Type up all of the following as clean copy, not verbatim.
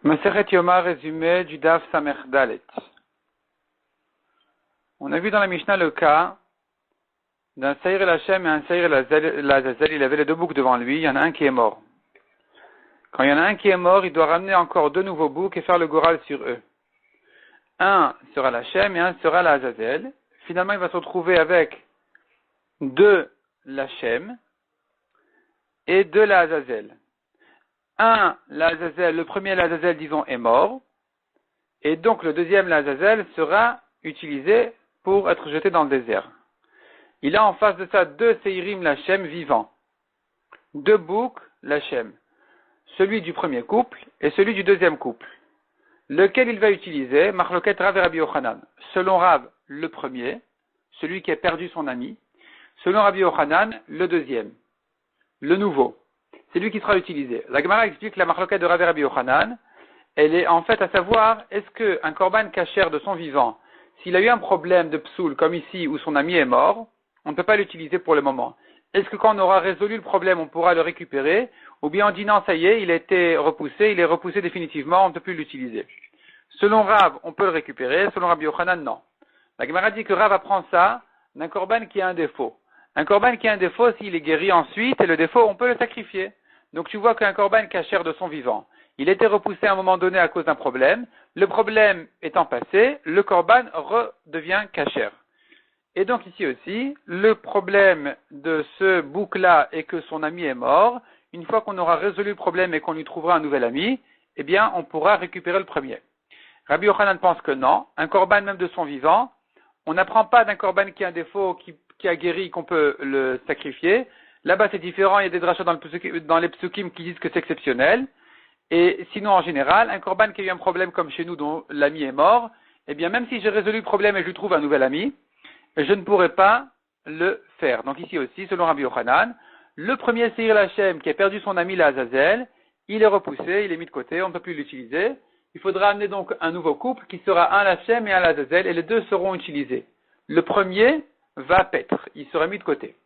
Masechet Yoma, résumé du Daf Samer Dalet. On a vu dans la Mishnah le cas d'un Seir el Hashem et un Seir el Azazel. Il avait les deux boucs devant lui, il y en a un qui est mort. Quand il y en a un qui est mort, il doit ramener encore deux nouveaux boucs et faire le goral sur eux. Un sera l'Hashem et un sera l'Azazel. Finalement, il va se retrouver avec deux l'Hashem et deux l'Azazel. Le premier l'Azazel, disons, est mort, et donc le deuxième l'Azazel sera utilisé pour être jeté dans le désert. Il a en face de ça deux Seirim l'Hashem vivants, deux boucs l'Hashem, celui du premier couple et celui du deuxième couple. Lequel il va utiliser? Marloket Rav et Rabbi Yochanan. Selon Rav, le premier, celui qui a perdu son ami. Selon Rabbi Yochanan, le deuxième, le nouveau. C'est lui qui sera utilisé. La Gemara explique la marloquette de Rav et Rabbi Yochanan. Elle est en fait à savoir, est-ce qu'un korban kasher de son vivant, s'il a eu un problème de psoul, comme ici, où son ami est mort, on ne peut pas l'utiliser pour le moment. Est-ce que quand on aura résolu le problème, on pourra le récupérer? Ou bien on dit non, ça y est, il a été repoussé, il est repoussé définitivement, on ne peut plus l'utiliser. Selon Rav, on peut le récupérer, selon Rabbi Yochanan, non. La Gemara dit que Rav apprend ça d'un korban qui a un défaut. Un korban qui a un défaut, s'il est guéri ensuite, et le défaut, on peut le sacrifier. Donc tu vois qu'un korban kasher de son vivant, il était repoussé à un moment donné à cause d'un problème. Le problème étant passé, le korban redevient kasher. Et donc ici aussi, le problème de ce bouc-là est que son ami est mort. Une fois qu'on aura résolu le problème et qu'on lui trouvera un nouvel ami, eh bien on pourra récupérer le premier. Rabbi Yochanan pense que non. Un korban même de son vivant, on n'apprend pas d'un korban qui a un défaut, qui a guéri, qu'on peut le sacrifier. Là-bas, c'est différent. Il y a des drachas dans les psukim qui disent que c'est exceptionnel. Et sinon, en général, un korban qui a eu un problème comme chez nous, dont l'ami est mort, eh bien, même si j'ai résolu le problème et je lui trouve un nouvel ami, je ne pourrai pas le faire. Donc ici aussi, selon Rabbi Yochanan, le premier Seir Hashem qui a perdu son ami l'Azazel, il est repoussé, il est mis de côté, on ne peut plus l'utiliser. Il faudra amener donc un nouveau couple qui sera un Hashem et un l'Azazel, et les deux seront utilisés. Le premier va paître, il sera mis de côté.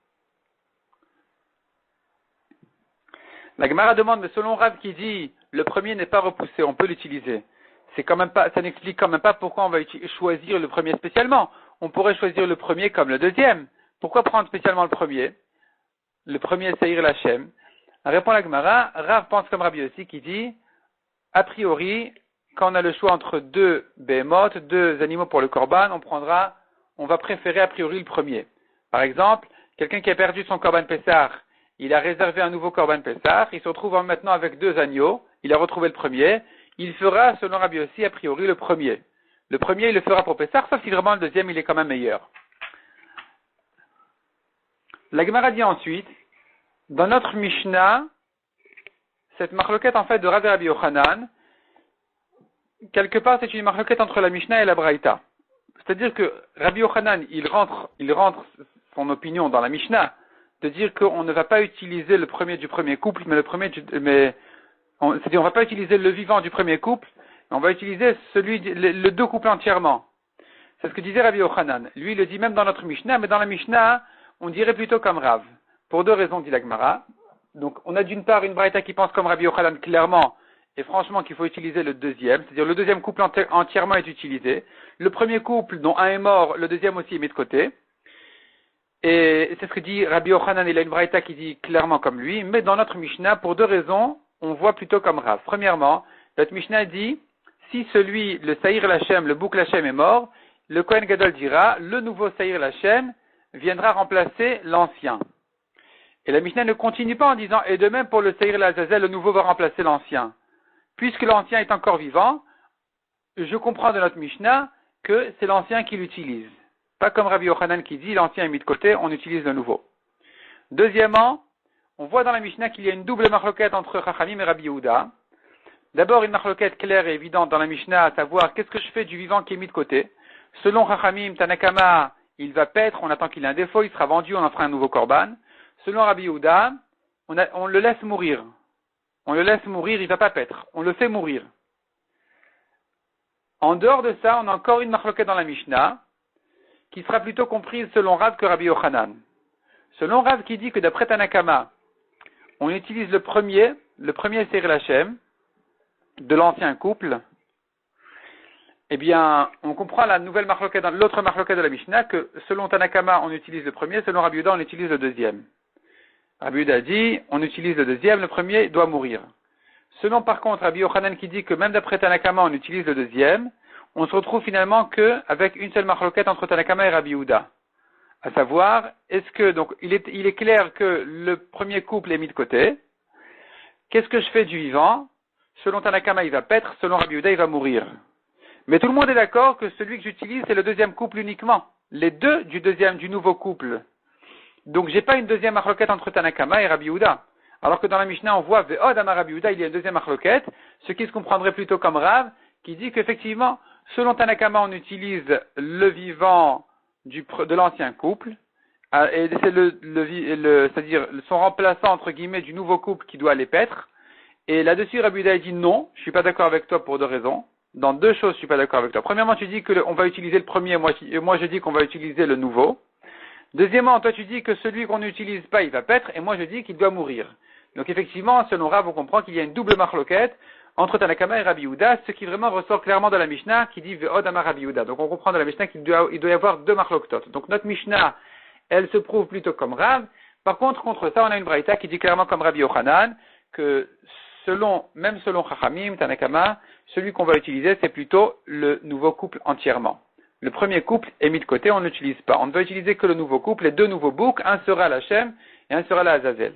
La Gemara demande, mais selon Rav qui dit, le premier n'est pas repoussé, on peut l'utiliser. C'est quand même pas, ça n'explique quand même pas pourquoi on va choisir le premier spécialement. On pourrait choisir le premier comme le deuxième. Pourquoi prendre spécialement le premier? Le premier Seir l'Hashem. Répond la Gemara, Rav pense comme Rabbi aussi qui dit, a priori, quand on a le choix entre deux behemoth, deux animaux pour le korban, on va préférer a priori le premier. Par exemple, quelqu'un qui a perdu son korban Pessah, il a réservé un nouveau korban Pessah, il se retrouve maintenant avec deux agneaux, il a retrouvé le premier, il fera, selon Rabbi aussi, a priori le premier. Le premier, il le fera pour Pessah, sauf si vraiment le deuxième, il est quand même meilleur. La Gemara dit ensuite, dans notre Mishnah, cette marloquette en fait de Rav et Rabbi Yochanan, quelque part c'est une marloquette entre la Mishnah et la Braïta. C'est-à-dire que Rabbi Yochanan, il rentre son opinion dans la Mishnah, de dire qu'on ne va pas utiliser le premier du premier couple, c'est-à-dire on va pas utiliser le vivant du premier couple, on va utiliser le deux couples entièrement. C'est ce que disait Rabbi Yochanan. Lui, il le dit même dans notre Mishnah, mais dans la Mishnah, on dirait plutôt comme Rav. Pour deux raisons, dit la Gemara. Donc, on a d'une part une braïta qui pense comme Rabbi Yochanan clairement, et franchement qu'il faut utiliser le deuxième, c'est-à-dire le deuxième couple entièrement est utilisé. Le premier couple, dont un est mort, le deuxième aussi est mis de côté. Et c'est ce que dit Rabbi Yochanan, il a une braïta qui dit clairement comme lui, mais dans notre Mishnah, pour deux raisons, on voit plutôt comme Rav. Premièrement, notre Mishnah dit, si le Seir l'Hashem, le bouc l'Hashem est mort, le Kohen Gadol dira, le nouveau Seir l'Hashem viendra remplacer l'ancien. Et la Mishnah ne continue pas en disant, et de même pour le Seir l'Azazel, le nouveau va remplacer l'ancien. Puisque l'ancien est encore vivant, je comprends de notre Mishnah que c'est l'ancien qui l'utilise. Pas comme Rabbi Yochanan qui dit, l'ancien est mis de côté, on utilise le nouveau. Deuxièmement, on voit dans la Mishnah qu'il y a une double marloquette entre Chachamim et Rabbi Yehuda. D'abord, une marloquette claire et évidente dans la Mishnah, à savoir, qu'est-ce que je fais du vivant qui est mis de côté? Selon Chachamim, Tanakama, il va paître, on attend qu'il ait un défaut, il sera vendu, on en fera un nouveau korban. Selon Rabbi Yehuda, on le laisse mourir. On le laisse mourir, il ne va pas paître. On le fait mourir. En dehors de ça, on a encore une marloquette dans la Mishnah, qui sera plutôt comprise selon Rav que Rabbi Yochanan. Selon Rav qui dit que d'après Tanakama, on utilise le premier Seir l'Hashem, de l'ancien couple, eh bien, on comprend la nouvelle marloquette, l'autre marloquette de la Mishnah, que selon Tanakama, on utilise le premier, selon Rabbi Yehuda, on utilise le deuxième. Rabbi Yehuda dit, on utilise le deuxième, le premier doit mourir. Selon par contre Rabbi Yochanan qui dit que même d'après Tanakama, on utilise le deuxième, on se retrouve finalement qu'avec une seule marloquette entre Tanakama et Rabbi Yehuda. À savoir, est-ce que, donc, il est clair que le premier couple est mis de côté. Qu'est-ce que je fais du vivant? Selon Tanakama, il va paître, selon Rabbi Yehuda, il va mourir. Mais tout le monde est d'accord que celui que j'utilise, c'est le deuxième couple uniquement. Les deux du nouveau couple. Donc, j'ai pas une deuxième marloquette entre Tanakama et Rabbi Yehuda. Alors que dans la Mishnah, on voit, Ve'od Amar Rabbi Yehuda, il y a une deuxième marloquette, ce qui se comprendrait plutôt comme Rav, qui dit qu'effectivement, selon Tanakama, on utilise le vivant de l'ancien couple, et c'est c'est-à-dire son remplaçant, entre guillemets, du nouveau couple qui doit les paître. Et là-dessus, Rabbi Yehuda dit non, je suis pas d'accord avec toi pour deux raisons. Dans deux choses, je suis pas d'accord avec toi. Premièrement, tu dis qu'on va utiliser le premier, moi je dis qu'on va utiliser le nouveau. Deuxièmement, toi tu dis que celui qu'on n'utilise pas, il va paître, et moi je dis qu'il doit mourir. Donc effectivement, selon Rav, on comprend qu'il y a une double marloquette entre Tanakama et Rabbi Yehuda, ce qui vraiment ressort clairement de la Mishnah qui dit Ve'od Amar Rabbi Yehuda. Donc on comprend de la Mishnah qu'il doit y avoir deux marloquetot. Donc notre Mishnah, elle se prouve plutôt comme Rav. Par contre ça, on a une braïta qui dit clairement comme Rabbi Yochanan que même selon Chachamim, Tanakama, celui qu'on va utiliser, c'est plutôt le nouveau couple entièrement. Le premier couple est mis de côté, on ne l'utilise pas. On ne va utiliser que le nouveau couple, les deux nouveaux boucs, un sera la Shem et un sera la Azazel.